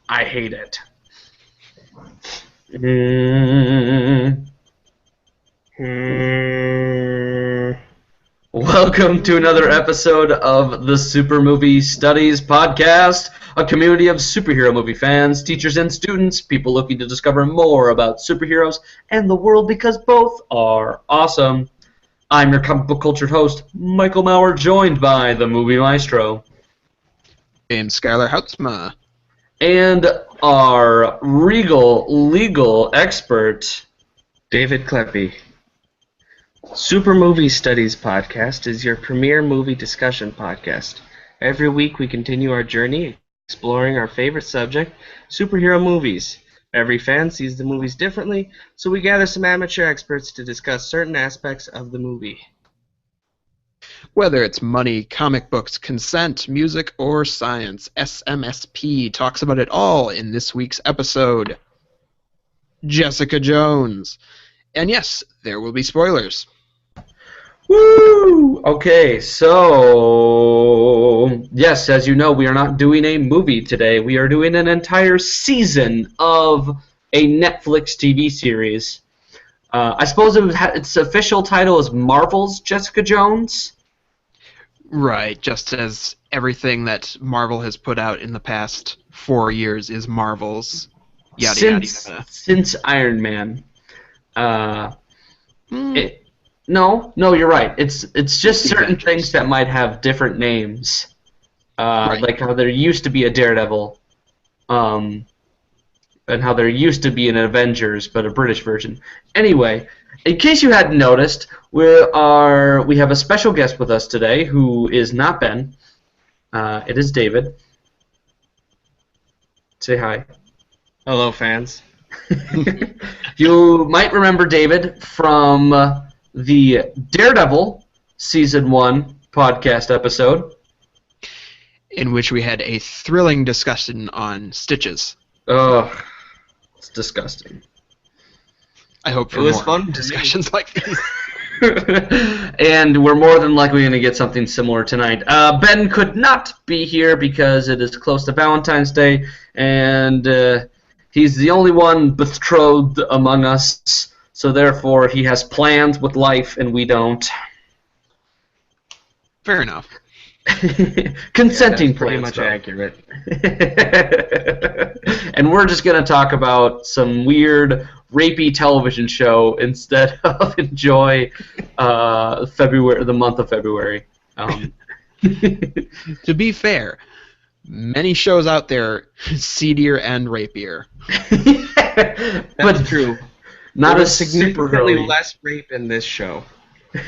I hate it. Mm. Welcome to another episode of the Super Movie Studies Podcast, a community of superhero movie fans, teachers, and students, people looking to discover more about superheroes and the world because both are awesome. I'm your comic book cultured host, Michael Maurer, joined by the movie maestro. James Schuyler Houtsma. And our regal legal expert, David Kleppy. Super Movie Studies Podcast is your premier movie discussion podcast. Every week we continue our journey exploring our favorite subject, superhero movies. Every fan sees the movies differently, so we gather some amateur experts to discuss certain aspects of the movie. Whether it's money, comic books, consent, music, or science, SMSP talks about it all in this week's episode. Jessica Jones. And yes, there will be spoilers. Woo! Okay, so yes, as you know, we are not doing a movie today. We are doing an entire season of a Netflix TV series. I suppose its official title is Marvel's Jessica Jones. Right, just as everything that Marvel has put out in the past 4 years is Marvel's. Yada yada yada. Since Iron Man. No, you're right. It's just certain Avengers. things that might have different names. Right. Like how there used to be a Daredevil, and how there used to be an Avengers, but a British version. Anyway, in case you hadn't noticed, we have a special guest with us today who is not Ben. It is David. Say hi. Hello, fans. You might remember David from the Daredevil Season 1 podcast episode. In which we had a thrilling discussion on Stitches. Ugh, it's disgusting. I hope for It was more fun for discussions like these. And we're more than likely going to get something similar tonight. Ben could not be here because it is close to Valentine's Day, and he's the only one betrothed among us, so therefore he has plans with life and we don't. Fair enough. Consenting That's pretty plans, much though. accurate. And we're just going to talk about some weird, rapey television show instead of enjoy the month of February. To be fair, many shows out there seedier and rapier. But True. not There as was super significantly girly. less rape in this show.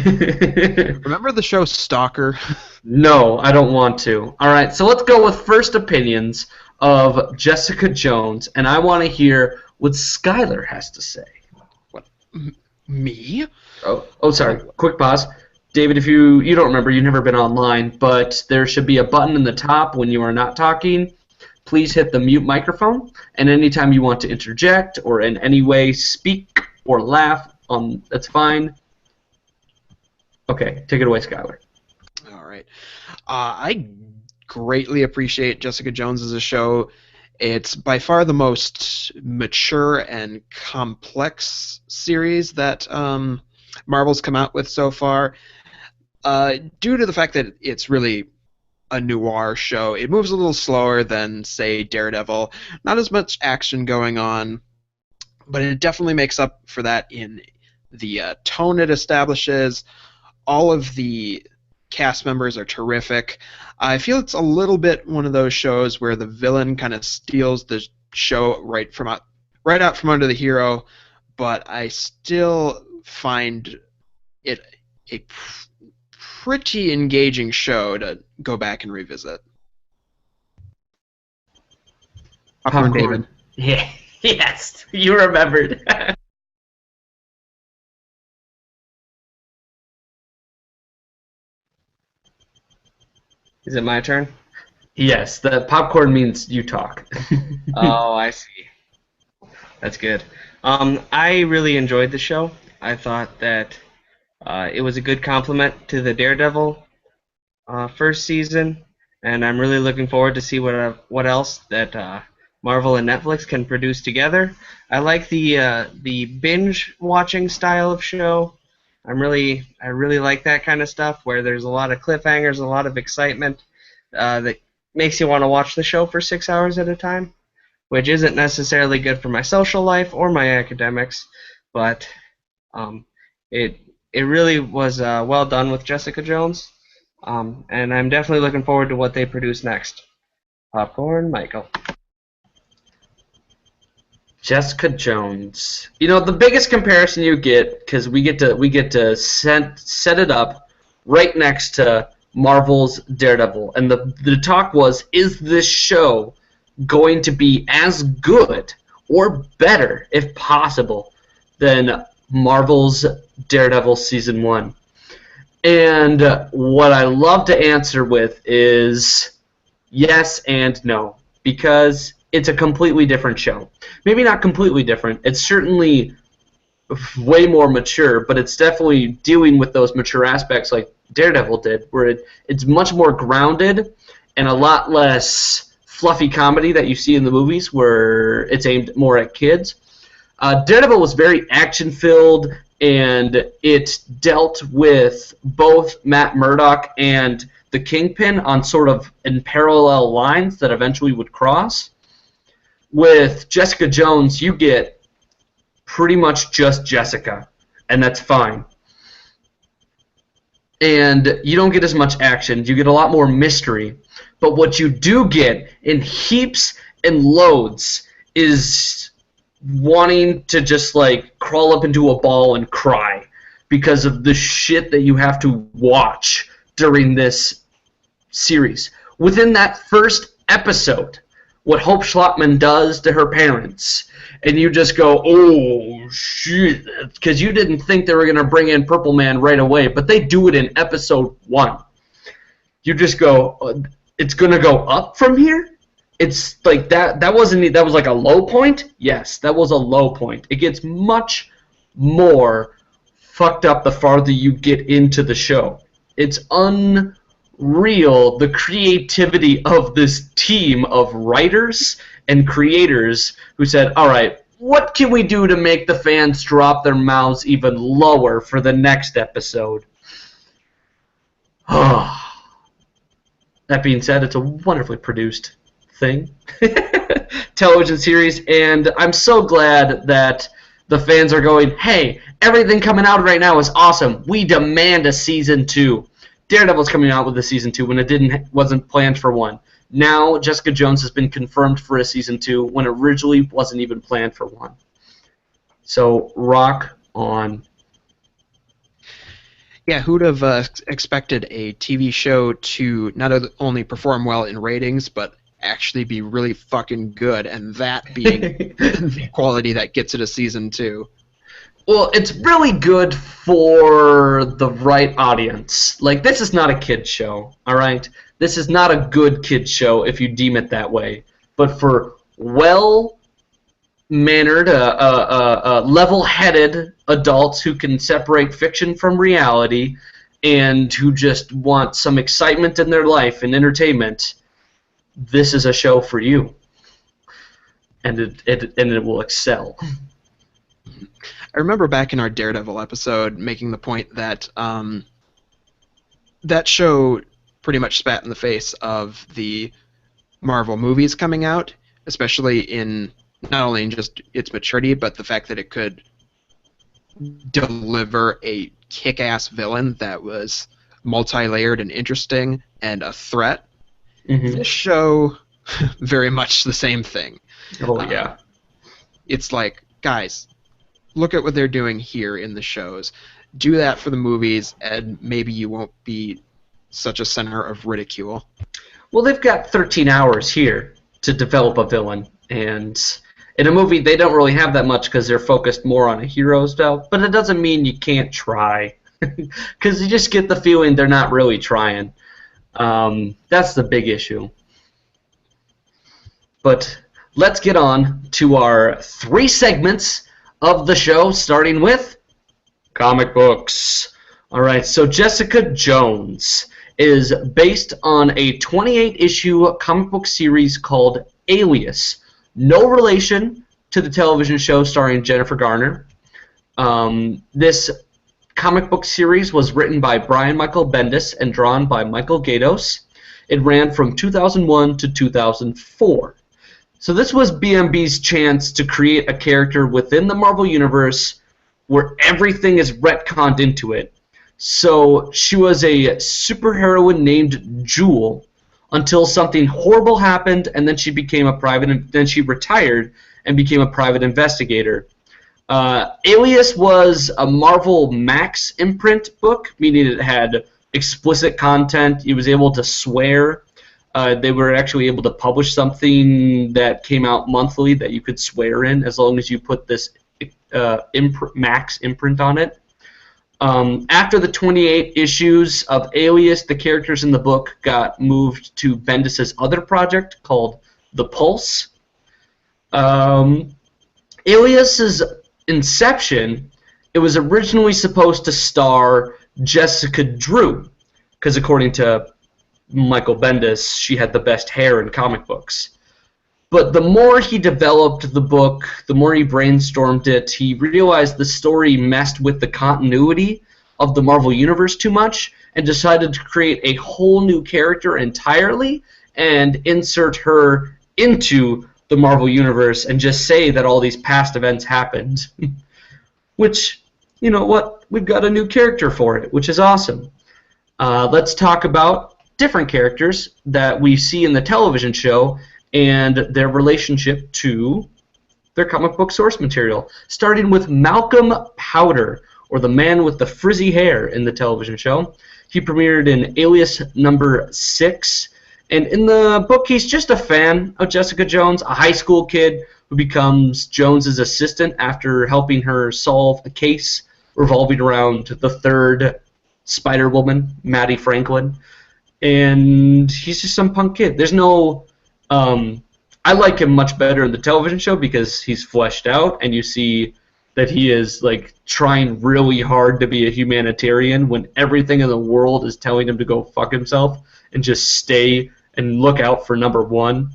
Remember the show Stalker? No, I don't want to. All right, so let's go with first opinions of Jessica Jones, and I want to hear what Skylar has to say. Me? Oh, sorry. Quick pause. David, if you don't remember, you've never been online, but there should be a button in the top when you are not talking. Please hit the mute microphone, and anytime you want to interject or in any way speak or laugh, that's fine. Okay, take it away, Skylar. All right. I greatly appreciate Jessica Jones as a show. It's by far the most mature and complex series that Marvel's come out with so far. Due to the fact that it's really a noir show, it moves a little slower than, say, Daredevil. Not as much action going on, but it definitely makes up for that in the tone it establishes. All of the cast members are terrific. I feel it's a little bit one of those shows where the villain kind of steals the show right out from under the hero, but I still find it a pretty engaging show to go back and revisit. Popcorn. David. Yeah. Yes, you remembered. Is it my turn? Yes, the popcorn means you talk. Oh, I see. That's good. I really enjoyed the show. I thought that it was a good compliment to the Daredevil first season, and I'm really looking forward to see what else that Marvel and Netflix can produce together. I like the binge watching style of show. I really like that kind of stuff where there's a lot of cliffhangers, a lot of excitement that makes you want to watch the show for 6 hours at a time, which isn't necessarily good for my social life or my academics, but it really was well done with Jessica Jones, and I'm definitely looking forward to what they produce next. Popcorn, Michael. Jessica Jones. You know, the biggest comparison you get, because we get to set it up right next to Marvel's Daredevil, and the talk was, is this show going to be as good or better, if possible, than Marvel's Daredevil Season 1? And what I love to answer with is yes and no, because it's a completely different show. Maybe not completely different. It's certainly way more mature, but it's definitely dealing with those mature aspects like Daredevil did, where it's much more grounded and a lot less fluffy comedy that you see in the movies where it's aimed more at kids. Daredevil was very action-filled, and it dealt with both Matt Murdock and the Kingpin on sort of in parallel lines that eventually would cross. With Jessica Jones, you get pretty much just Jessica, and that's fine. And you don't get as much action. You get a lot more mystery. But what you do get in heaps and loads is wanting to just like crawl up into a ball and cry because of the shit that you have to watch during this series. Within that first episode, what Hope Schlottman does to her parents, and you just go, oh, shit, because you didn't think they were going to bring in Purple Man right away, but they do it in episode 1. You just go, it's going to go up from here? It's like that was like a low point? Yes, that was a low point. It gets much more fucked up the farther you get into the show. It's unreal, the creativity of this team of writers and creators who said, all right, what can we do to make the fans drop their mouths even lower for the next episode? That being said, it's a wonderfully produced thing, television series, and I'm so glad that the fans are going, hey, everything coming out right now is awesome. We demand a season 2. Daredevil's coming out with a season 2 when it wasn't planned for one. Now Jessica Jones has been confirmed for a season 2 when it originally wasn't even planned for one. So rock on. Yeah, who'd have expected a TV show to not only perform well in ratings, but actually be really fucking good, and that being the quality that gets it a season 2. Well, it's really good for the right audience. Like, this is not a kid's show, all right? This is not a good kid's show if you deem it that way. But for well-mannered, level-headed adults who can separate fiction from reality and who just want some excitement in their life and entertainment, this is a show for you. And it will excel. I remember back in our Daredevil episode making the point that that show pretty much spat in the face of the Marvel movies coming out, especially in not only in just its maturity, but the fact that it could deliver a kick-ass villain that was multi-layered and interesting and a threat. Mm-hmm. This show, very much the same thing. Oh, yeah. It's like, guys, look at what they're doing here in the shows. Do that for the movies, and maybe you won't be such a center of ridicule. Well, they've got 13 hours here to develop a villain, and in a movie they don't really have that much because they're focused more on a hero stuff, but it doesn't mean you can't try, because you just get the feeling they're not really trying. That's the big issue. But let's get on to our 3 segments of the show, starting with comic books. All right, so Jessica Jones is based on a 28-issue comic book series called Alias, no relation to the television show starring Jennifer Garner. This comic book series was written by Brian Michael Bendis and drawn by Michael Gaydos. It ran from 2001 to 2004. So this was BMB's chance to create a character within the Marvel Universe where everything is retconned into it. So she was a superheroine named Jewel until something horrible happened, and then she retired and became a private investigator. Alias was a Marvel Max imprint book, meaning it had explicit content. It was able to swear. They were actually able to publish something that came out monthly that you could swear in as long as you put this Max imprint on it. After the 28 issues of Alias, the characters in the book got moved to Bendis' other project called The Pulse. Alias's inception, it was originally supposed to star Jessica Drew, because according to Michael Bendis, she had the best hair in comic books. But the more he developed the book, the more he brainstormed it, he realized the story messed with the continuity of the Marvel Universe too much and decided to create a whole new character entirely and insert her into the Marvel Universe and just say that all these past events happened. Which, you know what, we've got a new character for it, which is awesome. Let's talk about different characters that we see in the television show and their relationship to their comic book source material, starting with Malcolm Powder, or the man with the frizzy hair in the television show. He premiered in Alias number 6, and in the book he's just a fan of Jessica Jones, a high school kid who becomes Jones's assistant after helping her solve a case revolving around the third Spider-Woman, Maddie Franklin. And he's just some punk kid. There's no... I like him much better in the television show because he's fleshed out, and you see that he is like trying really hard to be a humanitarian when everything in the world is telling him to go fuck himself and just stay and look out for number one.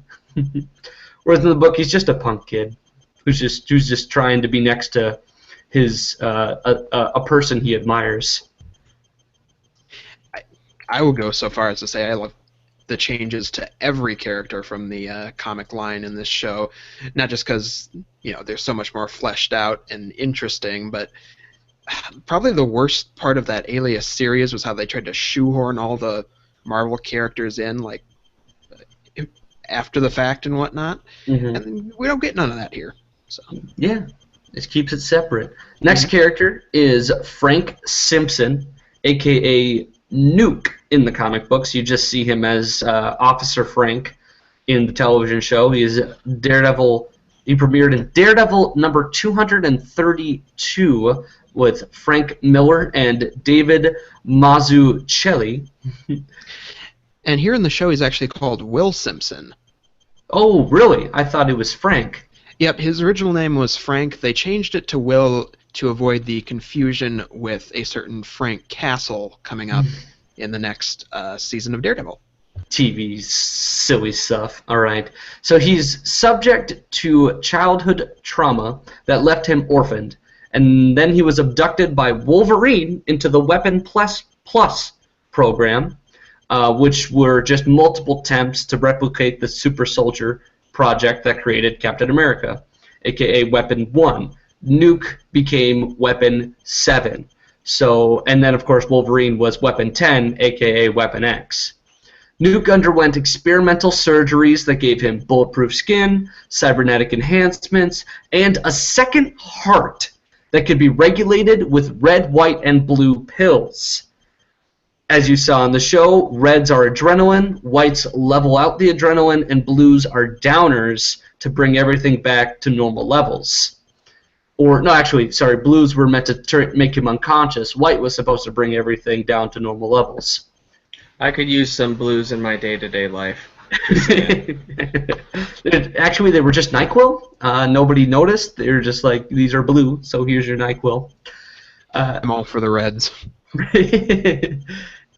Whereas in the book, he's just a punk kid who's just trying to be next to his a person he admires. I will go so far as to say I love the changes to every character from the comic line in this show, not just because they're so much more fleshed out and interesting, but probably the worst part of that Alias series was how they tried to shoehorn all the Marvel characters in, like after the fact and whatnot, and we don't get none of that here. So yeah, it keeps it separate. Next character is Frank Simpson, aka Nuke in the comic books. You just see him as Officer Frank in the television show. He is Daredevil. He premiered in Daredevil number 232 with Frank Miller and David Mazzucchelli. And here in the show, he's actually called Will Simpson. Oh, really? I thought it was Frank. Yep, his original name was Frank. They changed it to Will to avoid the confusion with a certain Frank Castle coming up in the next season of Daredevil. TV silly stuff. All right. So he's subject to childhood trauma that left him orphaned, and then he was abducted by Wolverine into the Weapon Plus program, which were just multiple attempts to replicate the super soldier project that created Captain America, aka Weapon 1. Nuke became Weapon 7. So, and then of course Wolverine was Weapon 10, aka Weapon X. Nuke underwent experimental surgeries that gave him bulletproof skin, cybernetic enhancements, and a second heart that could be regulated with red, white, and blue pills. As you saw in the show, reds are adrenaline, whites level out the adrenaline, and blues are downers to bring everything back to normal levels. Or, no, actually, sorry, blues were meant to make him unconscious. White was supposed to bring everything down to normal levels. I could use some blues in my day-to-day life. Actually, they were just NyQuil. Nobody noticed. They were just like, these are blue, so here's your NyQuil. I'm all for the reds.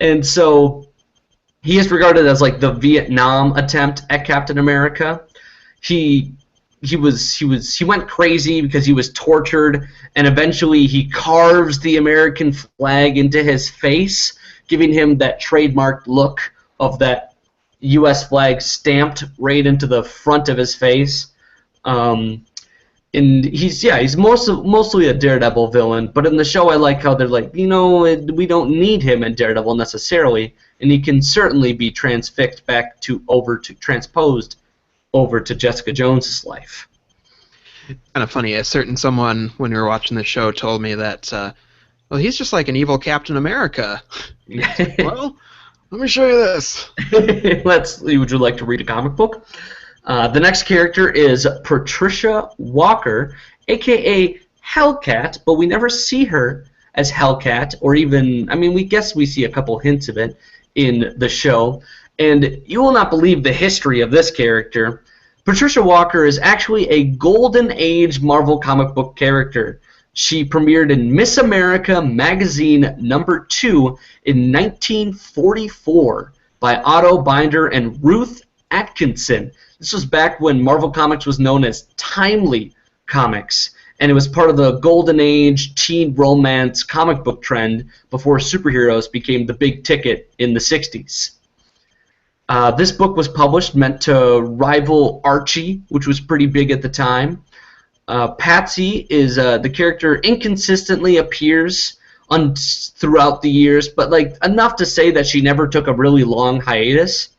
And so he is regarded as like the Vietnam attempt at Captain America. He he went crazy because he was tortured, and eventually he carves the American flag into his face, giving him that trademarked look of that U.S. flag stamped right into the front of his face. And he's mostly a Daredevil villain, but in the show I like how they're like, we don't need him in Daredevil necessarily, and he can certainly be transposed over to Jessica Jones's life. Kind of funny. A certain someone, when we were watching the show, told me that, well, he's just like an evil Captain America. Well, let me show you this. Would you like to read a comic book? The next character is Patricia Walker, a.k.a. Hellcat, but we never see her as Hellcat, or even, we see a couple hints of it in the show. And you will not believe the history of this character. Patricia Walker is actually a Golden Age Marvel comic book character. She premiered in Miss America Magazine #2 in 1944 by Otto Binder and Ruth Atkinson. This was back when Marvel Comics was known as Timely Comics, and it was part of the Golden Age teen romance comic book trend before superheroes became the big ticket in the 60s. This book was published meant to rival Archie, which was pretty big at the time. Patsy is the character inconsistently appears throughout the years, but enough to say that she never took a really long hiatus.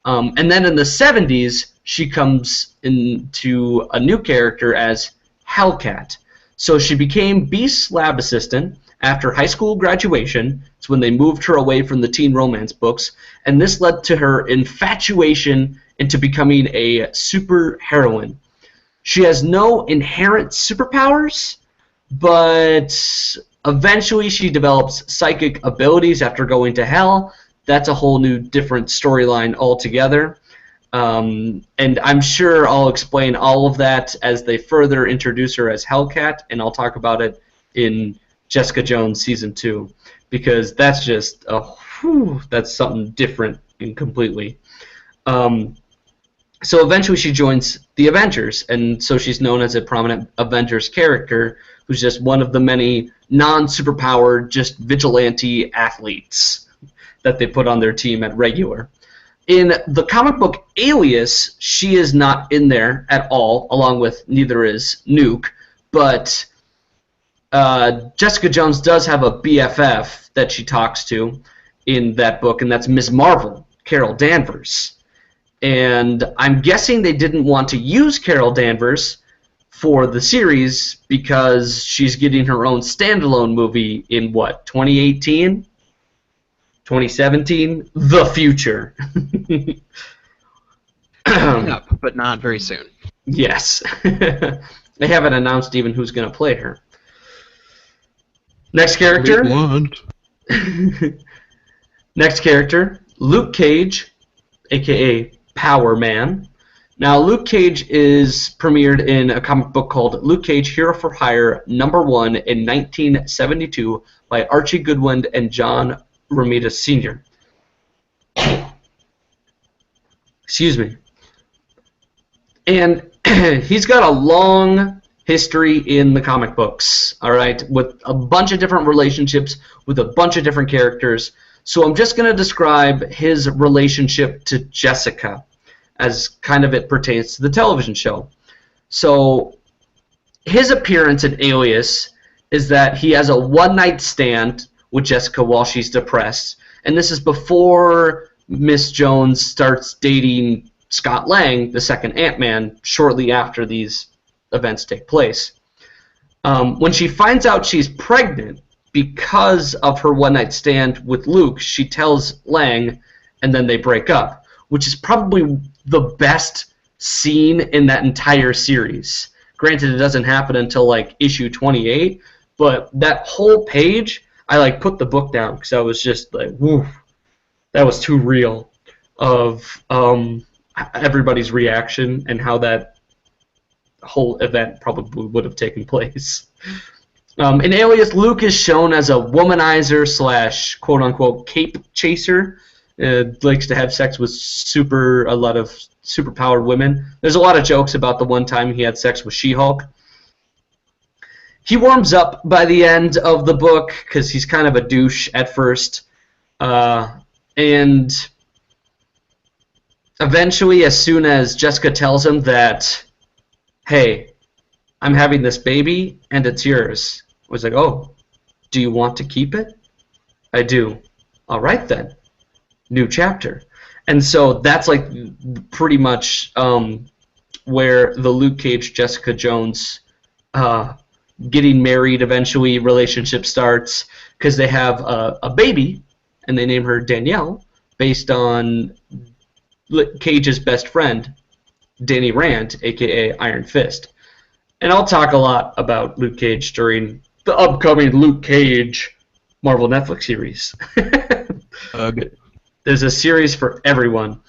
And then in the 70s, she comes into a new character as Hellcat. So she became Beast's lab assistant after high school graduation. It's when they moved her away from the teen romance books, and this led to her infatuation into becoming a super heroine. She has no inherent superpowers, but eventually she develops psychic abilities after going to hell. That's a whole new different storyline altogether. And I'm sure I'll explain all of that as they further introduce her as Hellcat, and I'll talk about it in Jessica Jones Season 2, because that's just that's something different and completely. So eventually she joins the Avengers, and so she's known as a prominent Avengers character who's just one of the many non-superpowered, just vigilante athletes that they put on their team at regular. In the comic book Alias, she is not in there at all, along with neither is Nuke, but Jessica Jones does have a BFF that she talks to in that book, and that's Ms. Marvel, Carol Danvers. And I'm guessing they didn't want to use Carol Danvers for the series because she's getting her own standalone movie in, 2018? 2017? The future. Up, but not very soon. Yes. They haven't announced even who's going to play her. Next character. Next character, Luke Cage, a.k.a. Power Man. Now, Luke Cage is premiered in a comic book called Luke Cage Hero for Hire #1 in 1972 by Archie Goodwin and John Romita Sr. Excuse me. And he's got a long history in the comic books, all right, with a bunch of different relationships with a bunch of different characters. So I'm just going to describe his relationship to Jessica as kind of it pertains to the television show. So his appearance in Alias is that he has a one-night stand with Jessica while she's depressed, and this is before Miss Jones starts dating Scott Lang, the second Ant-Man, shortly after these events take place. When she finds out she's pregnant, because of her one-night stand with Luke, she tells Lang, and then they break up, which is probably the best scene in that entire series. Granted, it doesn't happen until issue 28, but that whole page, I put the book down because I was just like, woof, that was too real of everybody's reaction and how that whole event probably would have taken place. In Alias, Luke is shown as a womanizer / quote-unquote cape chaser. Likes to have sex with a lot of superpowered women. There's a lot of jokes about the one time he had sex with She-Hulk. He warms up by the end of the book because he's kind of a douche at first. And eventually, as soon as Jessica tells him that, hey, I'm having this baby and it's yours, I was like, oh, do you want to keep it? I do. All right then. New chapter. And so that's like pretty much where the Luke Cage, Jessica Jones getting married eventually relationship starts, because they have a baby and they name her Danielle based on Cage's best friend, Danny Rand, aka Iron Fist. And I'll talk a lot about Luke Cage during the upcoming Luke Cage Marvel Netflix series. There's a series for everyone.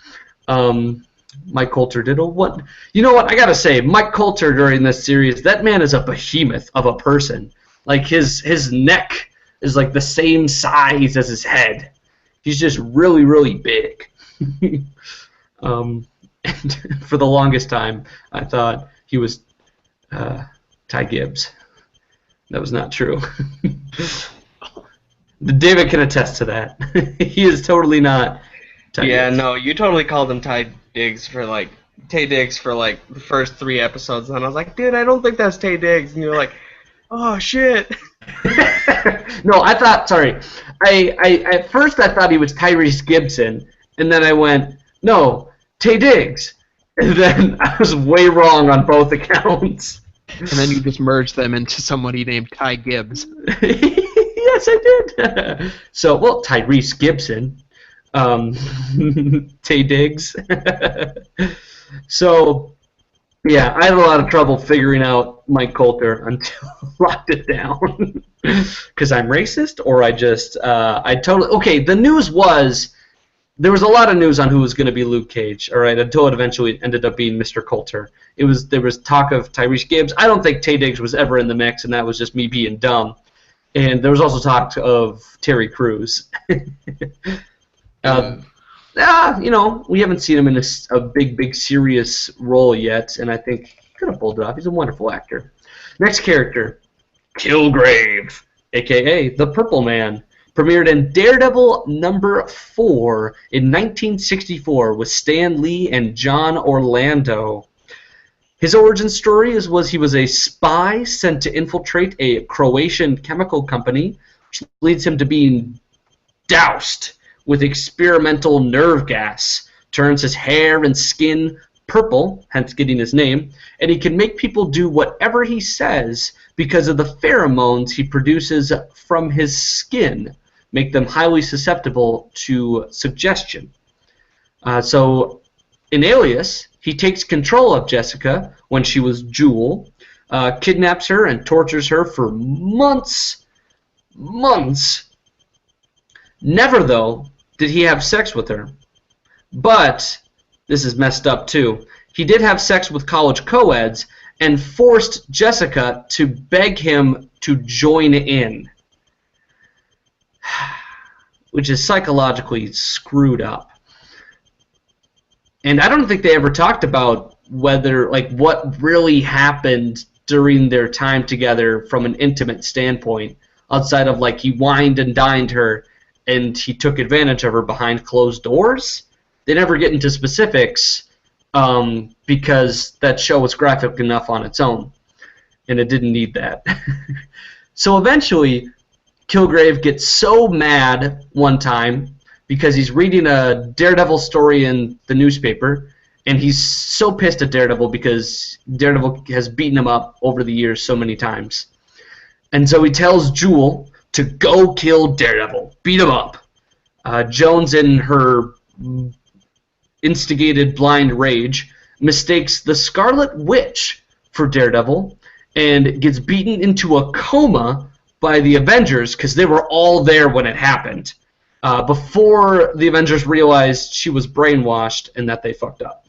Mike Coulter did a what? You know what? I gotta say, Mike Coulter during this series, that man is a behemoth of a person. Like his neck is like the same size as his head. He's just really, really big. And for the longest time, I thought he was Ty Gibbs. That was not true. David can attest to that. He is totally not Ty Gibbs. No, you totally called him Tay Diggs for like the first 3 episodes, and I was like, dude, I don't think that's Tay Diggs, and you're like, oh shit. No, I thought. Sorry, I at first I thought he was Tyrese Gibson, and then I went, no, Tay Diggs, and then I was way wrong on both accounts. And then you just merged them into somebody named Ty Gibbs. Yes, I did. So, well, Tyrese Gibson, Tay Diggs. So, yeah, I had a lot of trouble figuring out Mike Coulter until I locked it down. Because I'm racist, or okay, the news was, there was a lot of news on who was going to be Luke Cage, all right, until it eventually ended up being Mr. Coulter. There was talk of Tyrese Gibbs. I don't think Tay Diggs was ever in the mix, and that was just me being dumb. And there was also talk of Terry Crews. You know, we haven't seen him in a big, serious role yet, and I think he could have pulled it off. He's a wonderful actor. Next character, Kilgrave, a.k.a. the Purple Man, premiered in Daredevil #4 in 1964 with Stan Lee and John Orlando. His origin story was he was a spy sent to infiltrate a Croatian chemical company, which leads him to being doused with experimental nerve gas, turns his hair and skin purple, hence getting his name, and he can make people do whatever he says because of the pheromones he produces from his skin, make them highly susceptible to suggestion. So, in Alias, he takes control of Jessica when she was Jewel, kidnaps her and tortures her for months. Never, though, did he have sex with her. But, this is messed up too, he did have sex with college co-eds and forced Jessica to beg him to join in. Which is psychologically screwed up. And I don't think they ever talked about what really happened during their time together from an intimate standpoint, outside of he wined and dined her and he took advantage of her behind closed doors. They never get into specifics because that show was graphic enough on its own, and it didn't need that. So eventually, Kilgrave gets so mad one time because he's reading a Daredevil story in the newspaper, and he's so pissed at Daredevil because Daredevil has beaten him up over the years so many times. And so he tells Jewel to go kill Daredevil, beat him up. Jones, in her instigated blind rage, mistakes the Scarlet Witch for Daredevil and gets beaten into a coma by the Avengers because they were all there when it happened, before the Avengers realized she was brainwashed and that they fucked up.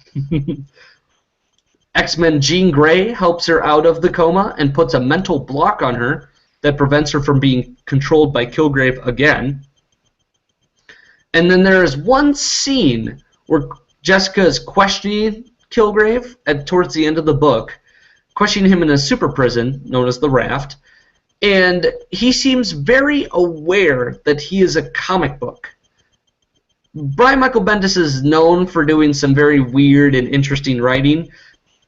X-Men Jean Grey helps her out of the coma and puts a mental block on her that prevents her from being controlled by Kilgrave again. And then there is one scene where Jessica is questioning Kilgrave towards the end of the book, questioning him in a super prison known as the Raft, and he seems very aware that he is a comic book. Brian Michael Bendis is known for doing some very weird and interesting writing,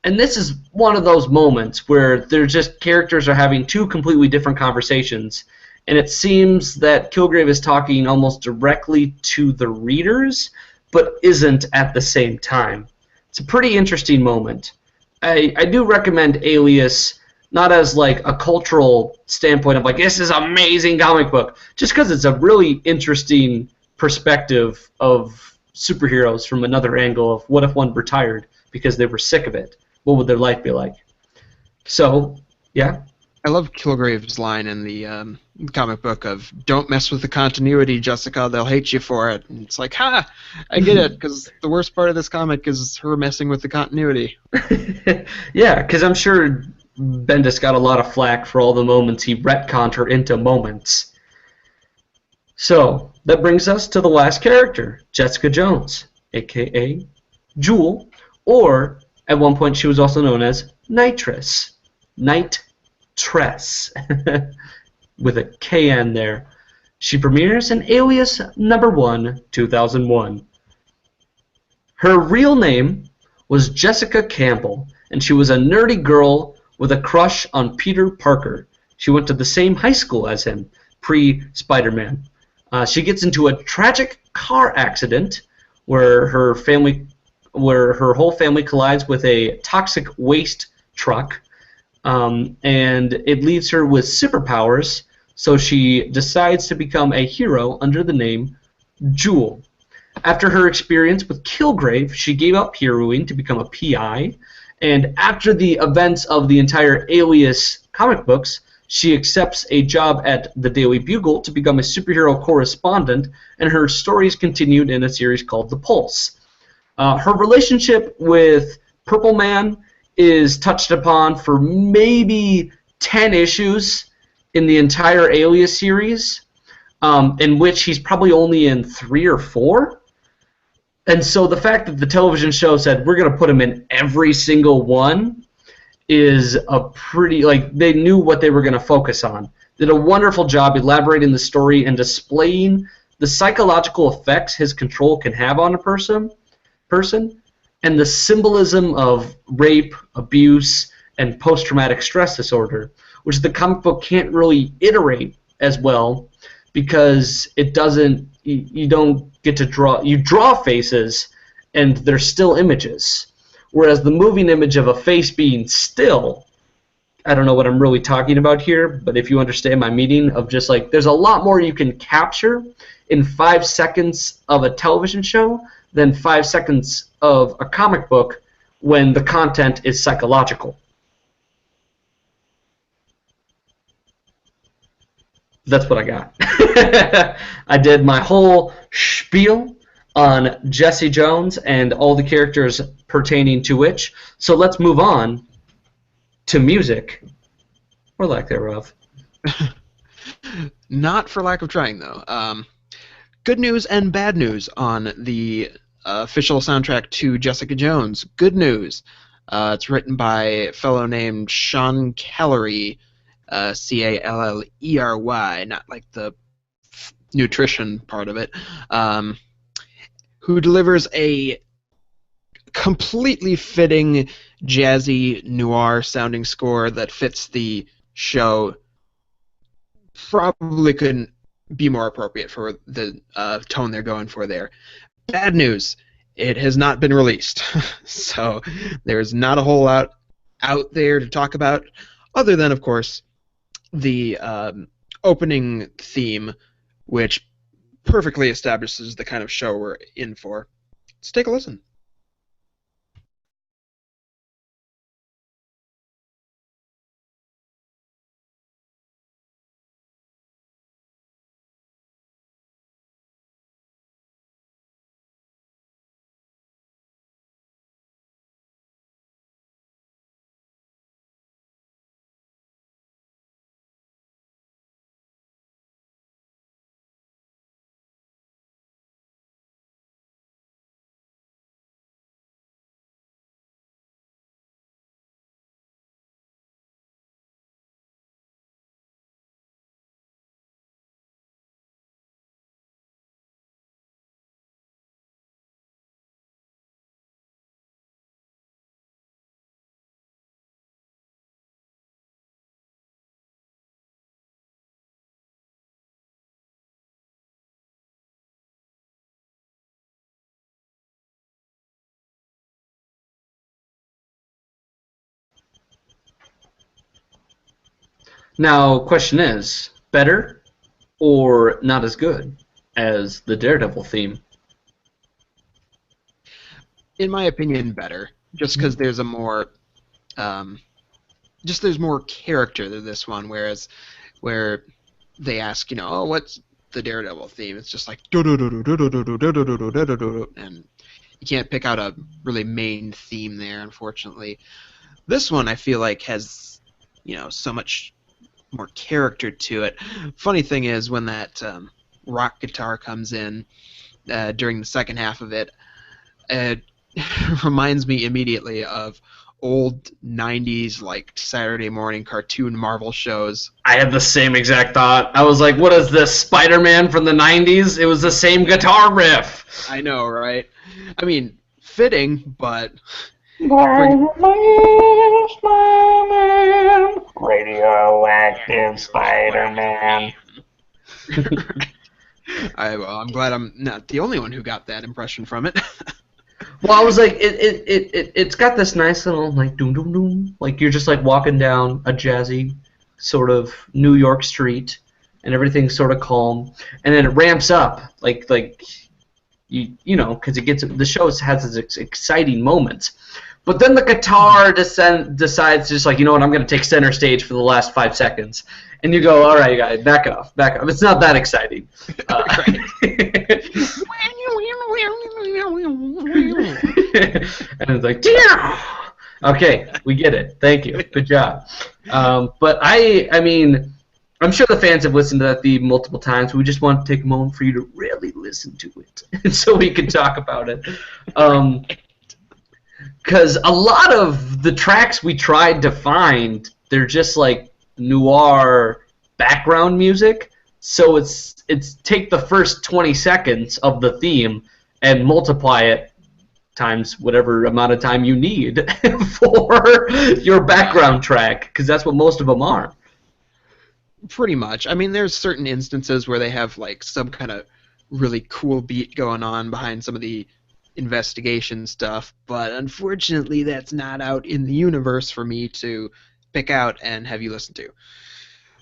and this is one of those moments where they're just characters are having two completely different conversations, and it seems that Kilgrave is talking almost directly to the readers, but isn't at the same time. It's a pretty interesting moment. I do recommend Alias, not as like a cultural standpoint of like, this is an amazing comic book, just because it's a really interesting perspective of superheroes from another angle of what if one retired because they were sick of it? What would their life be like? So, yeah. I love Kilgrave's line in the comic book of "Don't mess with the continuity, Jessica. They'll hate you for it." And it's like, ha! I get it, because the worst part of this comic is her messing with the continuity. Yeah, because I'm sure Bendis got a lot of flack for all the moments he retconned her into moments. So, that brings us to the last character, Jessica Jones, a.k.a. Jewel, or at one point she was also known as Nitress. Nitress, with a KN there. She premieres in Alias #1, 2001. Her real name was Jessica Campbell, and she was a nerdy girl with a crush on Peter Parker. She went to the same high school as him, pre-Spider-Man. She gets into a tragic car accident where her whole family collides with a toxic waste truck, and it leaves her with superpowers, so she decides to become a hero under the name Jewel. After her experience with Kilgrave, she gave up heroing to become a PI, and after the events of the entire Alias comic books, she accepts a job at the Daily Bugle to become a superhero correspondent, and her stories continued in a series called The Pulse. Her relationship with Purple Man is touched upon for maybe 10 issues in the entire Alias series, in which he's probably only in 3 or 4. And so the fact that the television show said, we're going to put him in every single one, is a pretty, like, they knew what they were going to focus on. Did a wonderful job elaborating the story and displaying the psychological effects his control can have on a person, and the symbolism of rape, abuse, and post-traumatic stress disorder, which the comic book can't really iterate as well because it doesn't, you don't get to draw, you draw faces and they're still images. Whereas the moving image of a face being still, I don't know what I'm really talking about here, but if you understand my meaning of just like, there's a lot more you can capture in 5 seconds of a television show than 5 seconds of a comic book when the content is psychological. That's what I got. I did my whole spiel on Jesse Jones and all the characters pertaining to which. So let's move on to music, or lack thereof. Not for lack of trying, though. Good news and bad news on the official soundtrack to Jessica Jones. Good news. It's written by a fellow named Sean Callery, Callery, not like the nutrition part of it, who delivers a completely fitting jazzy noir sounding score that fits the show. Probably couldn't be more appropriate for the tone they're going for there. Bad news, it has not been released. So there's not a whole lot out there to talk about, other than, of course, the opening theme, which perfectly establishes the kind of show we're in for. Let's take a listen. Now, question is, better or not as good as the Daredevil theme? In my opinion, better. Just because there's a more, there's more character to this one, where they ask, oh, what's the Daredevil theme? It's just like and you can't pick out a really main theme there, unfortunately. This one I feel like has, so much more character to it. Funny thing is when that rock guitar comes in during the second half of it, it reminds me immediately of old 90s like Saturday morning cartoon Marvel shows. I had the same exact thought. I was like, what is this, Spider-Man from the 90s? It was the same guitar riff. I know, right? I mean, fitting, but Spider-Man, radioactive Spider-Man. I'm glad I'm not the only one who got that impression from it. Well, I was like, it's got this nice little, like, doom, doom, doom. Like, you're just, like, walking down a jazzy sort of New York street, and everything's sort of calm. And then it ramps up, like you know, because the show has its exciting moments. But then the guitar decides just like, you know what, I'm going to take center stage for the last 5 seconds. And you go, all right, guys, back off. It's not that exciting. And it's like, damn! Okay, we get it. Thank you. Good job. But I mean, I'm sure the fans have listened to that theme multiple times. We just want to take a moment for you to really listen to it, so we can talk about it. Because a lot of the tracks we tried to find, they're just like noir background music. So it's take the first 20 seconds of the theme and multiply it times whatever amount of time you need for your background track, because that's what most of them are. Pretty much. I mean, there's certain instances where they have like some kind of really cool beat going on behind some of the investigation stuff, but unfortunately that's not out in the universe for me to pick out and have you listen to.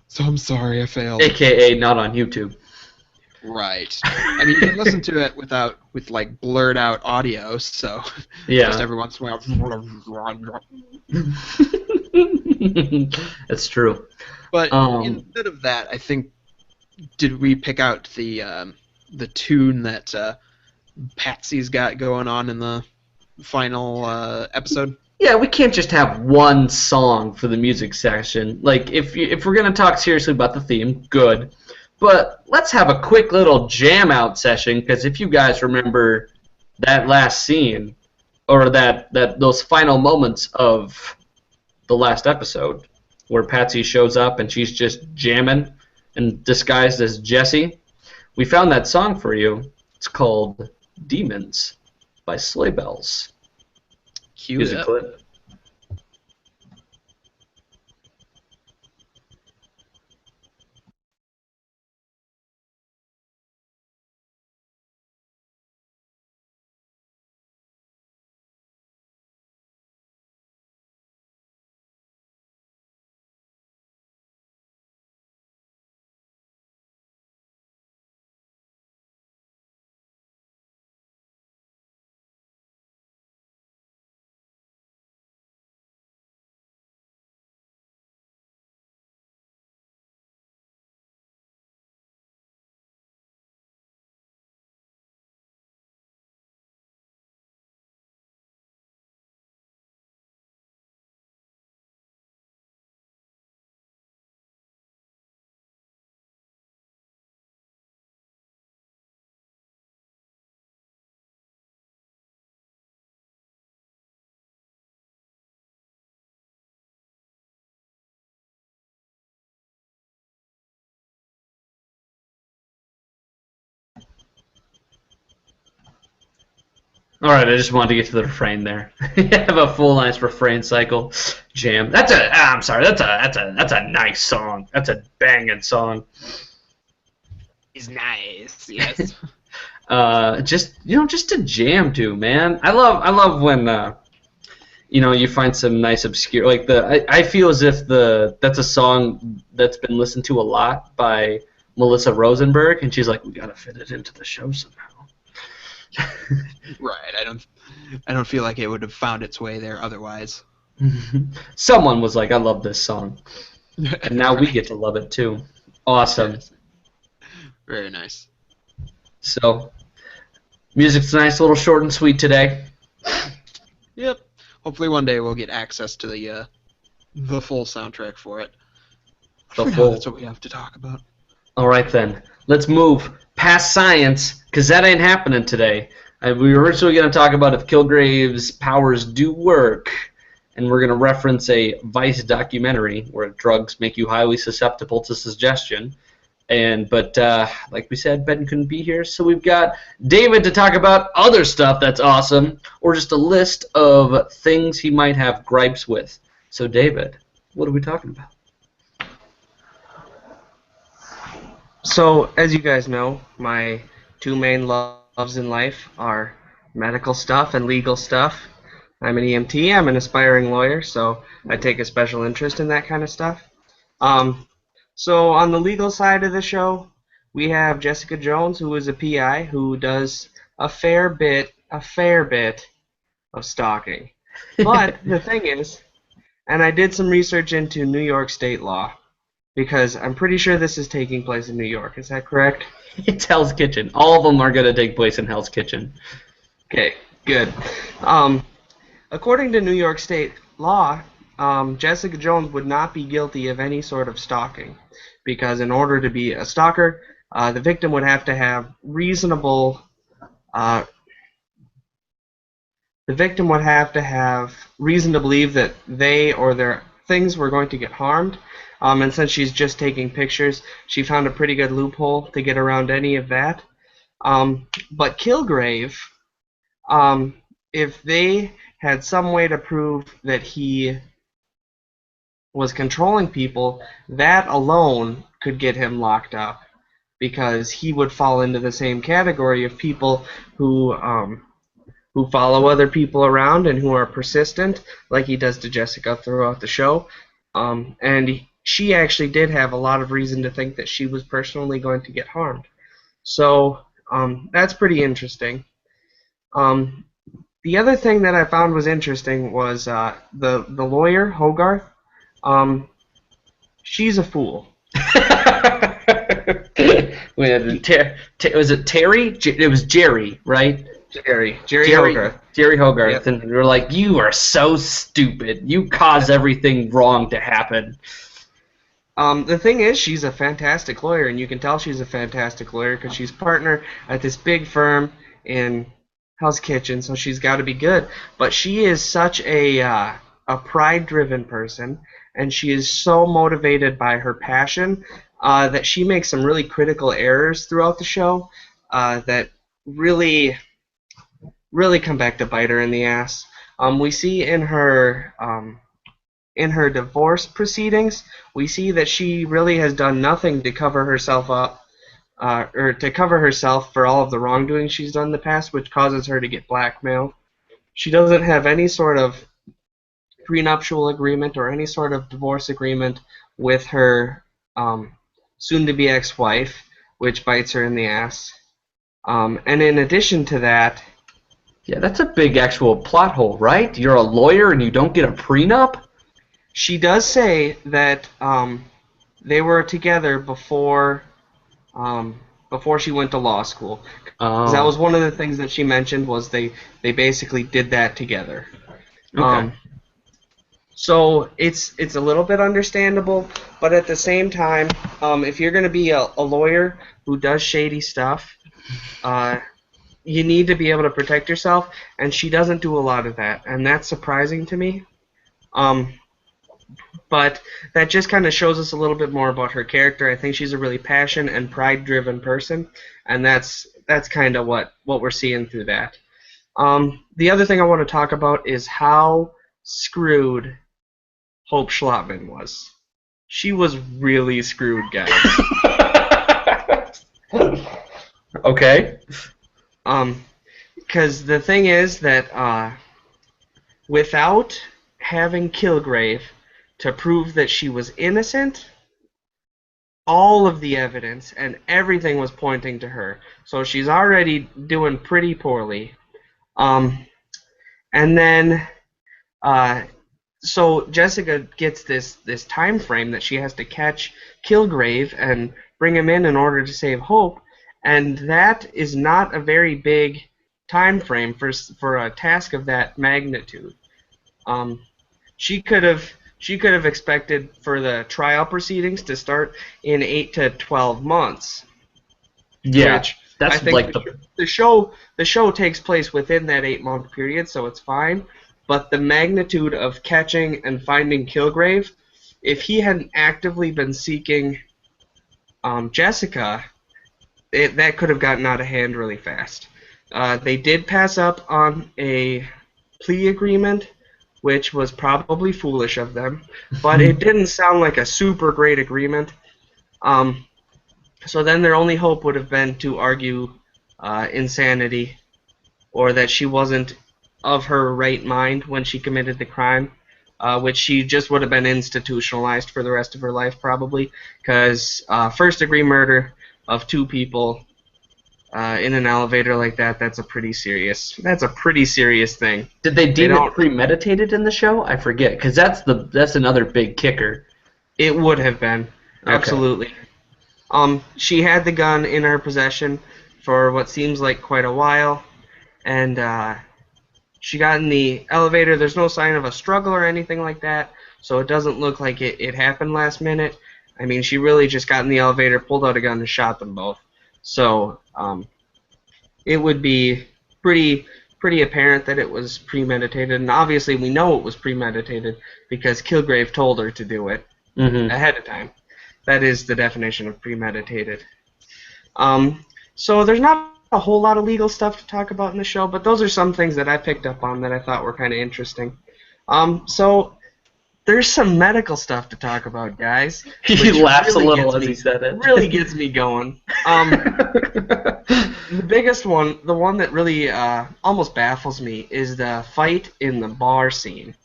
So I'm sorry I failed. AKA not on YouTube. Right. I mean, you can listen to it with like blurred out audio, so Yeah. just every once in a while. That's true. But instead of that, I think, did we pick out the tune that Patsy's got going on in the final episode? Yeah, we can't just have one song for the music section. Like, if we're gonna talk seriously about the theme, good. But let's have a quick little jam out session, because if you guys remember that last scene, or those final moments of the last episode, where Patsy shows up and she's just jamming and disguised as Jessie, we found that song for you. It's called Demons by Sleigh Bells. Cue Music it. clip. All right, I just wanted to get to the refrain there. You have a full nice refrain cycle, jam. I'm sorry. That's a nice song. That's a banging song. Is nice, yes. Just to jam to, man. I love when you find some nice obscure, like I feel as if that's a song that's been listened to a lot by Melissa Rosenberg, and she's like, we gotta fit it into the show somehow. Right. I don't feel like it would have found its way there otherwise. Someone was like, I love this song, and now we get to love it too. Awesome. Very nice. So, music's nice, a little short and sweet today. Yep. Hopefully one day we'll get access to the full soundtrack for it. That's what we have to talk about. All right then, let's move past science, because that ain't happening today. We were originally going to talk about if Kilgrave's powers do work, and we're going to reference a Vice documentary where drugs make you highly susceptible to suggestion. But like we said, Ben couldn't be here, so we've got David to talk about other stuff that's awesome, or just a list of things he might have gripes with. So David, what are we talking about? So, as you guys know, my two main loves in life are medical stuff and legal stuff. I'm an EMT, I'm an aspiring lawyer, so I take a special interest in that kind of stuff. So on the legal side of the show, we have Jessica Jones, who is a PI, who does a fair bit of stalking. But the thing is, and I did some research into New York state law, because I'm pretty sure this is taking place in New York. Is that correct? It's Hell's Kitchen. All of them are going to take place in Hell's Kitchen. Okay, good. According to New York state law, Jessica Jones would not be guilty of any sort of stalking, because in order to be a stalker, the victim would have to have reason to believe that they or their things were going to get harmed. And since she's just taking pictures, she found a pretty good loophole to get around any of that. But Kilgrave, if they had some way to prove that he was controlling people, that alone could get him locked up, because he would fall into the same category of people who follow other people around and who are persistent, like he does to Jessica throughout the show. And she actually did have a lot of reason to think that she was personally going to get harmed. So that's pretty interesting. The other thing that I found was interesting was the lawyer, Hogarth. She's a fool. Was it Terry? It was Jerry, right? Jerry Hogarth. Jerry Hogarth. Yep. And we were like, you are so stupid. You cause everything wrong to happen. The thing is, she's a fantastic lawyer, and you can tell she's a fantastic lawyer because she's partner at this big firm in Hell's Kitchen, so she's got to be good. But she is such a pride-driven person, and she is so motivated by her passion that she makes some really critical errors throughout the show that really come back to bite her in the ass. We see in her divorce proceedings, we see that she really has done nothing to cover herself up, or to cover herself for all of the wrongdoing she's done in the past, which causes her to get blackmailed. She doesn't have any sort of prenuptial agreement or any sort of divorce agreement with her soon-to-be ex-wife, which bites her in the ass. And in addition to that... Yeah, that's a big actual plot hole, right? You're a lawyer and you don't get a prenup? She does say that they were together before she went to law school. Oh. That was one of the things that she mentioned, was they basically did that together. Okay. So it's a little bit understandable, but at the same time, if you're going to be a lawyer who does shady stuff, you need to be able to protect yourself, and she doesn't do a lot of that, and that's surprising to me. But that just kind of shows us a little bit more about her character. I think she's a really passionate and pride-driven person, and that's kind of what we're seeing through that. The other thing I want to talk about is how screwed Hope Schlottman was. She was really screwed, guys. Okay. Because the thing is that without having Kilgrave to prove that she was innocent, all of the evidence and everything was pointing to her. So she's already doing pretty poorly. And then, so Jessica gets this time frame that she has to catch Kilgrave and bring him in order to save Hope, and that is not a very big time frame for a task of that magnitude. She could have expected for the trial proceedings to start in 8 to 12 months. Yeah, Which that's I think like the show takes place within that 8-month period, so it's fine. But the magnitude of catching and finding Kilgrave, if he hadn't actively been seeking Jessica, that could have gotten out of hand really fast. They did pass up on a plea agreement, which was probably foolish of them, but it didn't sound like a super great agreement. So then their only hope would have been to argue insanity, or that she wasn't of her right mind when she committed the crime, which she just would have been institutionalized for the rest of her life probably, because first-degree murder of 2 people in an elevator like that's a pretty serious thing. Did they deem it premeditated in the show? I forget, because that's another big kicker. It would have been, Okay. absolutely. She had the gun in her possession for what seems like quite a while, and she got in the elevator. There's no sign of a struggle or anything like that, so it doesn't look like it happened last minute. I mean, she really just got in the elevator, pulled out a gun, and shot them both. So it would be pretty apparent that it was premeditated, and obviously we know it was premeditated because Kilgrave told her to do it ahead of time. That is the definition of premeditated. So there's not a whole lot of legal stuff to talk about in the show, but those are some things that I picked up on that I thought were kind of interesting. So there's some medical stuff to talk about, guys. He laughs really a little as he said it. Really gets me going. The biggest one, the one that really almost baffles me, is the fight in the bar scene,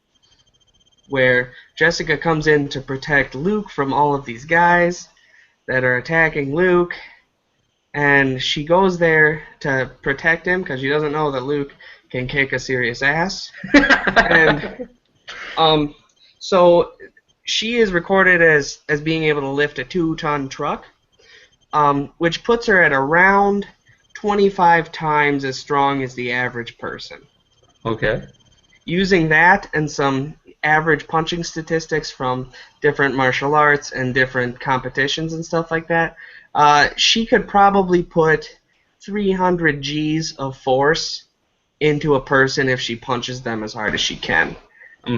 where Jessica comes in to protect Luke from all of these guys that are attacking Luke, and she goes there to protect him because she doesn't know that Luke can kick a serious ass. And so she is recorded as being able to lift a 2-ton truck, which puts her at around 25 times as strong as the average person. Okay. Using that and some average punching statistics from different martial arts and different competitions and stuff like that, she could probably put 300 Gs of force into a person if she punches them as hard as she can.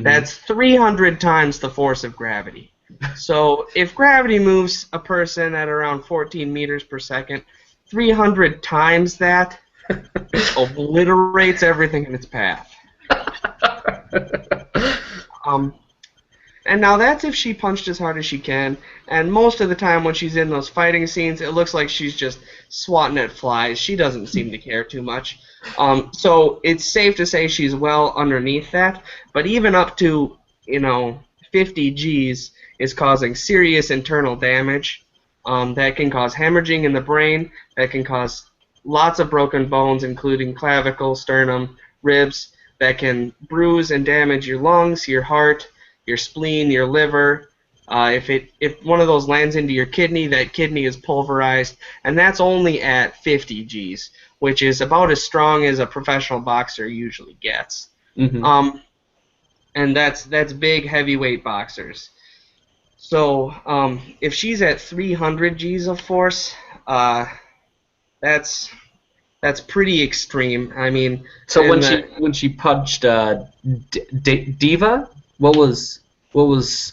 That's 300 times the force of gravity. So if gravity moves a person at around 14 meters per second, 300 times that obliterates everything in its path. And now that's if she punched as hard as she can, and most of the time when she's in those fighting scenes, it looks like she's just swatting at flies. She doesn't seem to care too much. So it's safe to say she's well underneath that, but even up to, 50 Gs is causing serious internal damage. That can cause hemorrhaging in the brain, that can cause lots of broken bones, including clavicle, sternum, ribs, that can bruise and damage your lungs, your heart, your spleen, your liver. If one of those lands into your kidney, that kidney is pulverized, and that's only at 50 Gs, which is about as strong as a professional boxer usually gets. And that's big heavyweight boxers. So if she's at 300 Gs of force, that's pretty extreme. I mean, so when she punched Diva, what was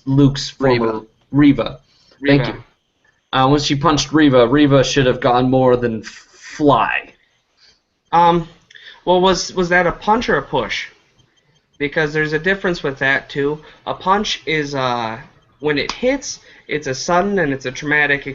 Luke's former Reva? Thank you. When she punched Reva should have gone more than fly. Well, was that a punch or a push? Because there's a difference with that too. A punch is when it hits, it's a sudden and it's a traumatic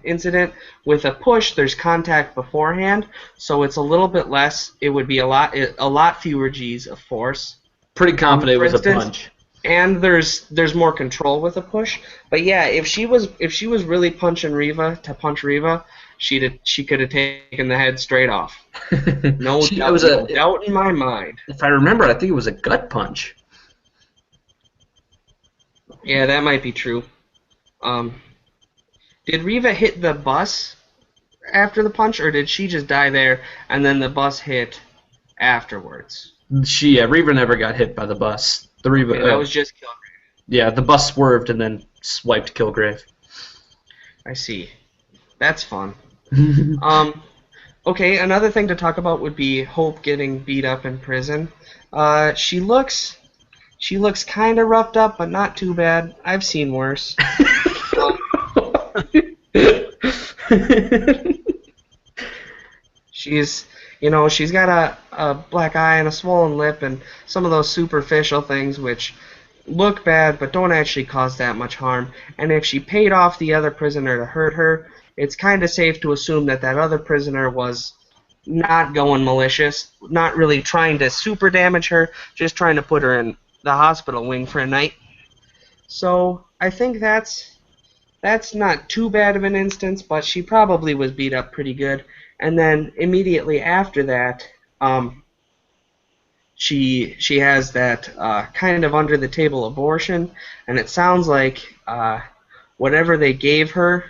incident. With a push, there's contact beforehand, so it's a little bit less. It would be a lot fewer Gs of force. Pretty confident it for was a instance. punch. And there's more control with a push. But yeah, if she was really punching Reva to punch Reva, she could have taken the head straight off. No doubt in my mind. If I remember, I think it was a gut punch. Yeah, that might be true. Did Reva hit the bus after the punch, or did she just die there and then the bus hit afterwards? Reva never got hit by the bus. The Reva, Okay, that was just Kilgrave. yeah, the bus swerved and then swiped Kilgrave. I see. That's fun. Okay, another thing to talk about would be Hope getting beat up in prison. She looks kind of roughed up, but not too bad. I've seen worse. She's got a black eye and a swollen lip and some of those superficial things which look bad but don't actually cause that much harm. And if she paid off the other prisoner to hurt her, it's kind of safe to assume that other prisoner was not going malicious, not really trying to super damage her, just trying to put her in the hospital wing for a night. So I think that's not too bad of an instance, but she probably was beat up pretty good. And then immediately after that, she has that kind of under the table abortion, and it sounds like whatever they gave her